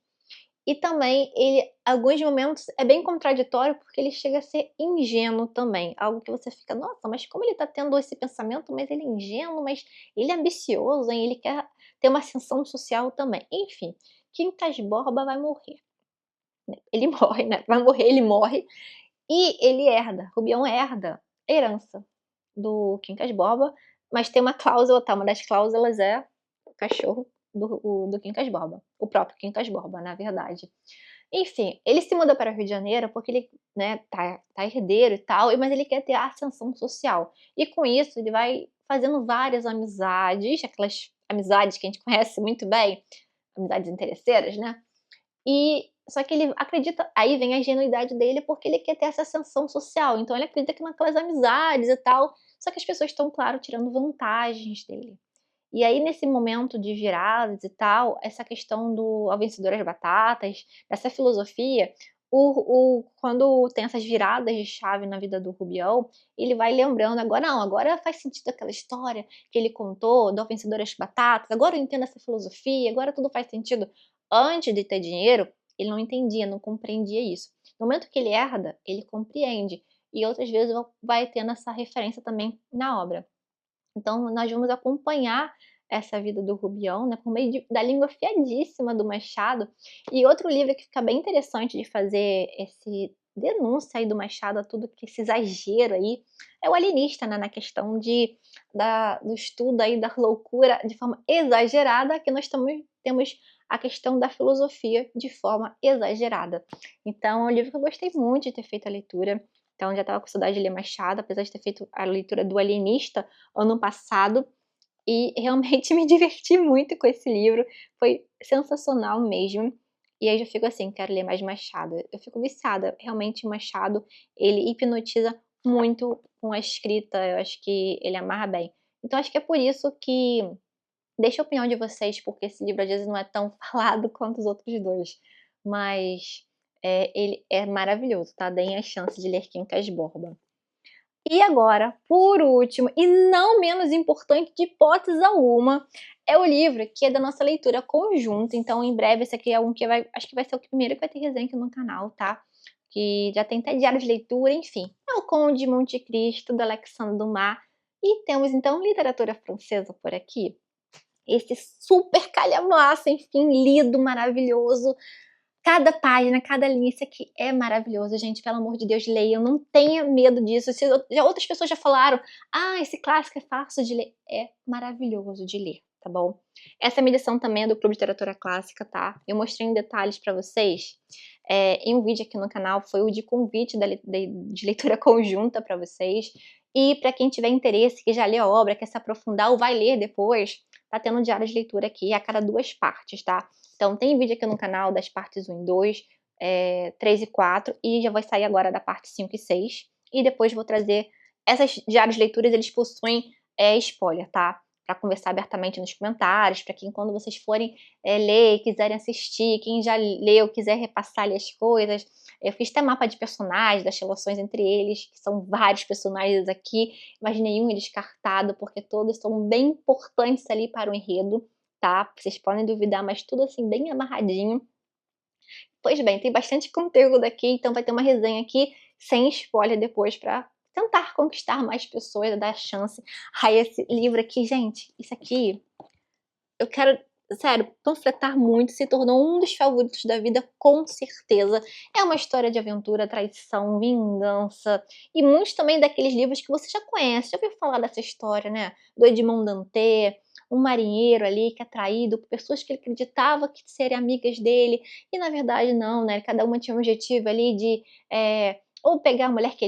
e também ele, alguns momentos, é bem contraditório, porque ele chega a ser ingênuo também, algo que você fica: "Nossa, mas como ele tá tendo esse pensamento, mas ele é ingênuo, mas ele é ambicioso, hein, ele quer ter uma ascensão social também". Enfim, Quincas Borba vai morrer, né, ele morre, né, vai morrer, ele morre, e ele herda, Rubião herda a herança do Quincas Borba, mas tem uma cláusula, tá, uma das cláusulas é o cachorro do Quincas Borba, o próprio Quincas Borba, na verdade. Enfim, ele se muda para o Rio de Janeiro porque ele, né, tá herdeiro e tal, mas ele quer ter ascensão social. E com isso ele vai fazendo várias amizades, aquelas amizades que a gente conhece muito bem, amizades interesseiras, né. E só que ele acredita, aí vem a ingenuidade dele, porque ele quer ter essa ascensão social, então ele acredita que naquelas amizades e tal, só que as pessoas estão, claro, tirando vantagens dele. E aí nesse momento de viradas e tal, essa questão do "Ao vencedor as batatas", dessa filosofia, quando tem essas viradas de chave na vida do Rubião, ele vai lembrando agora não, agora faz sentido aquela história que ele contou do Vencedor das Batatas, agora eu entendo essa filosofia, agora tudo faz sentido. Antes de ter dinheiro, ele não entendia, não compreendia isso. No momento que ele herda, ele compreende, e outras vezes vai tendo essa referência também na obra. Então nós vamos acompanhar essa vida do Rubião, né, por meio da língua afiadíssima do Machado. E outro livro que fica bem interessante de fazer esse denúncia aí do Machado a tudo que esse exagero aí, é o Alienista, né, na questão do estudo aí da loucura de forma exagerada, que nós temos a questão da filosofia de forma exagerada. Então é um livro que eu gostei muito de ter feito a leitura, então já estava com saudade de ler Machado, apesar de ter feito a leitura do Alienista ano passado, e realmente me diverti muito com esse livro, foi sensacional mesmo. E aí eu já fico assim, quero ler mais Machado. Eu fico viciada, realmente o Machado, ele hipnotiza muito com a escrita, eu acho que ele amarra bem. Então acho que é por isso que deixa a opinião de vocês, porque esse livro às vezes não é tão falado quanto os outros 2, mas, ele é maravilhoso, tá, deem a chance de ler Quincas Borba. E agora, por último, e não menos importante de hipótese alguma, é o livro que é da nossa leitura conjunta, então em breve esse aqui é um que acho que vai ser o primeiro que vai ter resenha aqui no canal, tá, que já tem até diário de leitura, enfim. É o Conde de Monte Cristo, do Alexandre Dumas, e temos então literatura francesa por aqui. Esse super calhamaço, enfim, lido, maravilhoso, cada página, cada linha, isso aqui é maravilhoso, gente, pelo amor de Deus, leiam, não tenha medo disso. Se outras pessoas já falaram: "Ah, esse clássico é fácil de ler", é maravilhoso de ler, tá bom? Essa minha edição também é do Clube de Literatura Clássica, tá? Eu mostrei em detalhes pra vocês, em um vídeo aqui no canal, foi o de convite de leitura conjunta pra vocês. E pra quem tiver interesse, que já leu a obra, quer se aprofundar ou vai ler depois, tá tendo um diário de leitura aqui a cada 2 partes, tá? Então tem vídeo aqui no canal das partes 1 e 2, 3 e 4, e já vai sair agora da parte 5 e 6. E depois vou trazer essas diários de leituras, eles possuem spoiler, tá? Pra conversar abertamente nos comentários, pra quem quando vocês forem ler e quiserem assistir, quem já leu, quiser repassar ali as coisas. Eu fiz até mapa de personagens, das relações entre eles, que são vários personagens aqui, mas nenhum é descartado, porque todos são bem importantes ali para o enredo, tá? Vocês podem duvidar, mas tudo assim bem amarradinho. Pois bem, tem bastante conteúdo aqui, então vai ter uma resenha aqui sem spoiler depois pra tentar conquistar mais pessoas, dar chance a esse livro aqui. Gente, isso aqui eu quero, sério, panfletar muito, se tornou um dos favoritos da vida, com certeza. É uma história de aventura, traição, vingança, e muitos também daqueles livros que você já conhece, já ouviu falar dessa história, né? Do Edmond Dantès, um marinheiro ali que é traído por pessoas que ele acreditava que seriam amigas dele, e na verdade não, né? Cada uma tinha um objetivo ali de ou pegar a mulher que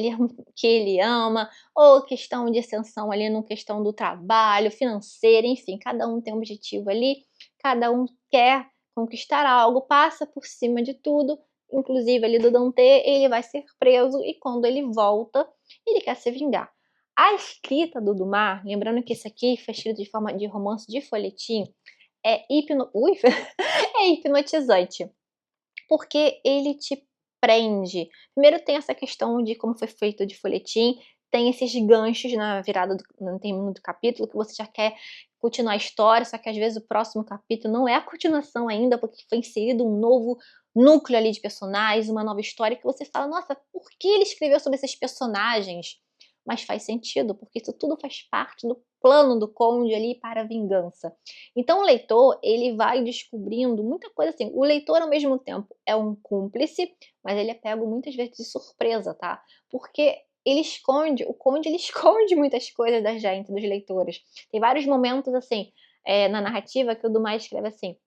ele ama, ou questão de ascensão ali no questão do trabalho, financeira, enfim, cada um tem um objetivo ali, cada um quer conquistar algo, passa por cima de tudo, inclusive ali do Dante, ele vai ser preso e quando ele volta, ele quer se vingar. A escrita do Dumas, lembrando que esse aqui foi escrito de forma de romance de folhetim, ui, é hipnotizante, porque ele te prende. Primeiro tem essa questão de como foi feito de folhetim, tem esses ganchos na virada no término do capítulo, que você já quer continuar a história, só que às vezes o próximo capítulo não é a continuação ainda, porque foi inserido um novo núcleo ali de personagens, uma nova história, que você fala, nossa, por que ele escreveu sobre esses personagens? Mas faz sentido, porque isso tudo faz parte do plano do Conde ali para a vingança. Então o leitor, ele vai descobrindo muita coisa assim, o leitor ao mesmo tempo é um cúmplice, mas ele é pego muitas vezes de surpresa, tá? Porque o Conde ele esconde muitas coisas da gente, dos leitores. Tem vários momentos assim, na narrativa que o Dumas escreve assim: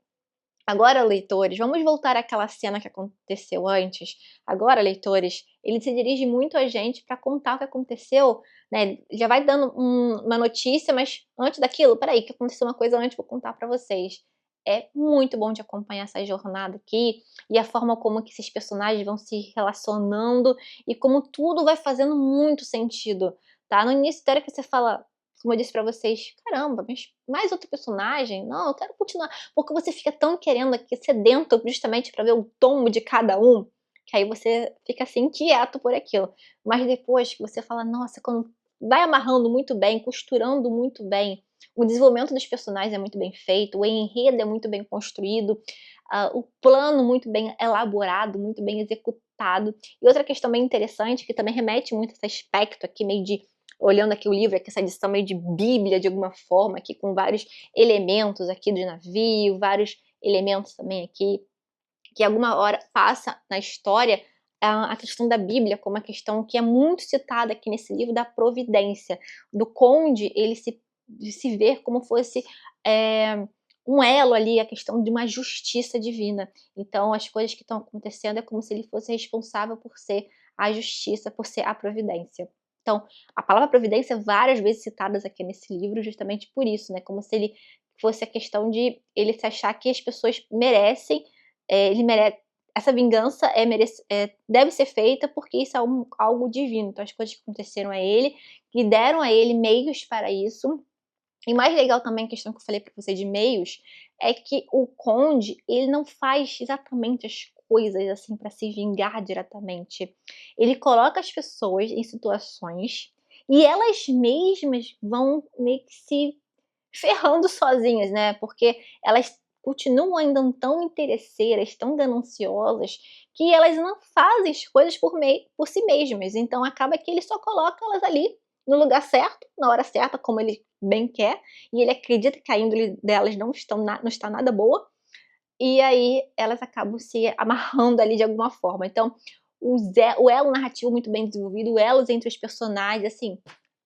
agora, leitores, vamos voltar àquela cena que aconteceu antes. Agora, leitores, ele se dirige muito a gente para contar o que aconteceu, né? Já vai dando uma notícia, mas antes daquilo, peraí, que aconteceu uma coisa antes, vou contar para vocês. É muito bom de acompanhar essa jornada aqui e a forma como que esses personagens vão se relacionando e como tudo vai fazendo muito sentido, tá? No início da que você fala, como eu disse pra vocês, caramba, mas mais outro personagem? Não, eu quero continuar. Porque você fica tão querendo aqui, sedento justamente pra ver o tombo de cada um, que aí você fica assim inquieto por aquilo. Mas depois que você fala: "Nossa", quando vai amarrando muito bem, costurando muito bem, o desenvolvimento dos personagens é muito bem feito, o enredo é muito bem construído, o plano muito bem elaborado, muito bem executado. E outra questão bem interessante, que também remete muito a esse aspecto aqui meio de olhando aqui o livro, aqui essa edição meio de bíblia de alguma forma, aqui com vários elementos aqui do navio, vários elementos também aqui, que alguma hora passa na história a questão da Bíblia como uma questão que é muito citada aqui nesse livro da providência, do conde ele se ver como fosse, um elo ali, a questão de uma justiça divina. Então as coisas que estão acontecendo é como se ele fosse responsável por ser a justiça, por ser a providência. Então, a palavra providência é várias vezes citadas aqui nesse livro justamente por isso, né, como se ele fosse a questão de ele se achar que as pessoas merecem, ele mere essa vingança deve ser feita porque isso é algo divino. Então as coisas que aconteceram a ele, que deram a ele meios para isso. E mais legal também, a questão que eu falei para você de meios, é que o conde, ele não faz exatamente as coisas, assim, para se vingar diretamente. Ele coloca as pessoas em situações e elas mesmas vão meio que se ferrando sozinhas, né, porque elas continuam ainda tão interesseiras, tão gananciosas, que elas não fazem as coisas por si mesmas. Então acaba que ele só coloca elas ali no lugar certo, na hora certa, como ele bem quer, e ele acredita que a índole delas não está nada boa, e aí elas acabam se amarrando ali de alguma forma. Então, o elo narrativo muito bem desenvolvido, elos entre os personagens, assim,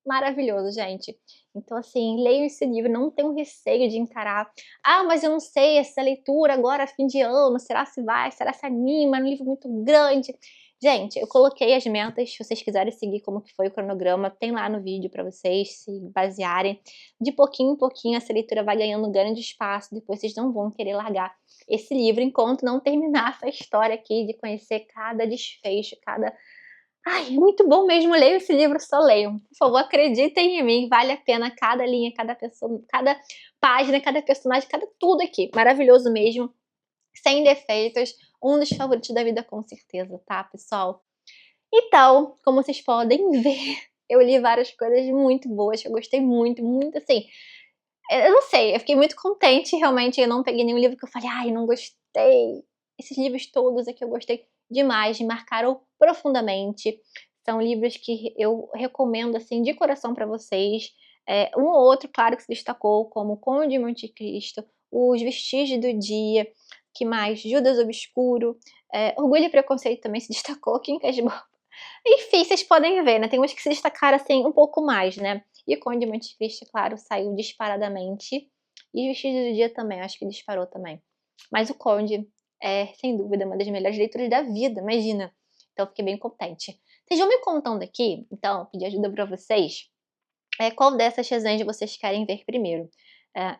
maravilhoso, gente. Então, assim, leiam esse livro, não tenham receio de encarar. Ah, mas eu não sei, essa leitura agora, fim de ano, será se vai, será se anima, é um livro muito grande. Gente, eu coloquei as metas, se vocês quiserem seguir como que foi o cronograma, tem lá no vídeo para vocês se basearem. De pouquinho em pouquinho essa leitura vai ganhando grande espaço, depois vocês não vão querer largar esse livro enquanto não terminar essa história aqui de conhecer cada desfecho, cada ai, é muito bom mesmo, leiam esse livro, só leiam. Por favor, acreditem em mim, vale a pena cada linha, cada pessoa, cada página, cada personagem, cada tudo aqui. Maravilhoso mesmo, sem defeitos, um dos favoritos da vida com certeza, tá, pessoal? Então, como vocês podem ver, eu li várias coisas muito boas, que eu gostei muito, muito assim, eu não sei, eu fiquei muito contente, realmente, eu não peguei nenhum livro que eu falei: "Ai, não gostei". Esses livros todos aqui eu gostei demais, me marcaram profundamente. São livros que eu recomendo, assim, de coração para vocês. Um ou outro, claro, que se destacou, como Conde de Monte Cristo, Os Vestígios do Dia, que mais? Judas Obscuro, Orgulho e Preconceito também se destacou, Quincas enfim, vocês podem ver, né, tem uns que se destacaram, assim, um pouco mais, né. E Conde de Monte Cristo, claro, saiu disparadamente, e Vestidos do Dia também, acho que disparou também. Mas o Conde é, sem dúvida, uma das melhores leituras da vida, imagina. Então fiquei bem contente. Vocês vão me contando aqui, então, pedir ajuda pra vocês, qual dessas resenhas vocês querem ver primeiro.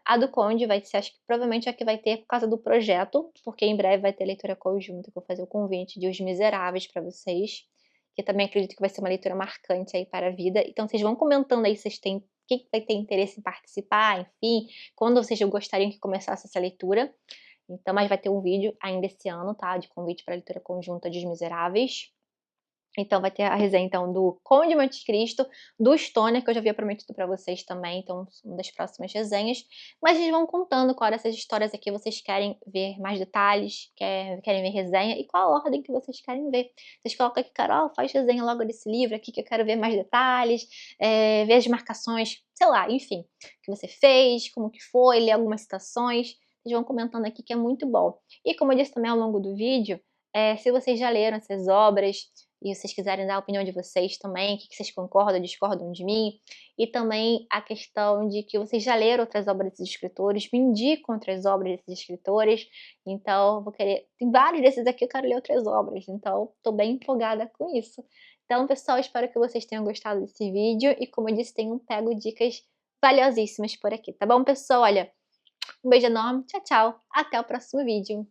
A do Conde vai ser, acho que provavelmente a que vai ter por causa do projeto, porque em breve vai ter leitura conjunta, que eu vou fazer o convite de Os Miseráveis pra vocês, que eu também acredito que vai ser uma leitura marcante aí para a vida. Então vocês vão comentando aí se vocês têm quem que vai ter interesse em participar, enfim, quando vocês gostariam que começasse essa leitura. Então, mas vai ter um vídeo ainda esse ano, tá, de convite para a leitura conjunta de Os Miseráveis. Então vai ter a resenha, então, do Conde de Monte Cristo, do Stoner, que eu já havia prometido para vocês também, então uma das próximas resenhas. Mas eles vão contando qual dessas histórias aqui vocês querem ver mais detalhes, querem ver resenha e qual a ordem que vocês querem ver. Vocês colocam aqui, Carol, faz resenha logo desse livro aqui que eu quero ver mais detalhes, ver as marcações, sei lá, enfim, que você fez, como que foi, ler algumas citações. Vocês vão comentando aqui que é muito bom. E como eu disse também ao longo do vídeo, se vocês já leram essas obras, e vocês quiserem dar a opinião de vocês também, o que vocês concordam, discordam de mim, e também a questão de que vocês já leram outras obras desses escritores, me indicam outras obras desses escritores, então vou querer, tem vários desses aqui eu quero ler outras obras, então estou bem empolgada com isso. Então, pessoal, espero que vocês tenham gostado desse vídeo e, como eu disse, tenham pego dicas valiosíssimas por aqui, tá bom, pessoal? Olha, um beijo enorme, tchau, tchau, até o próximo vídeo.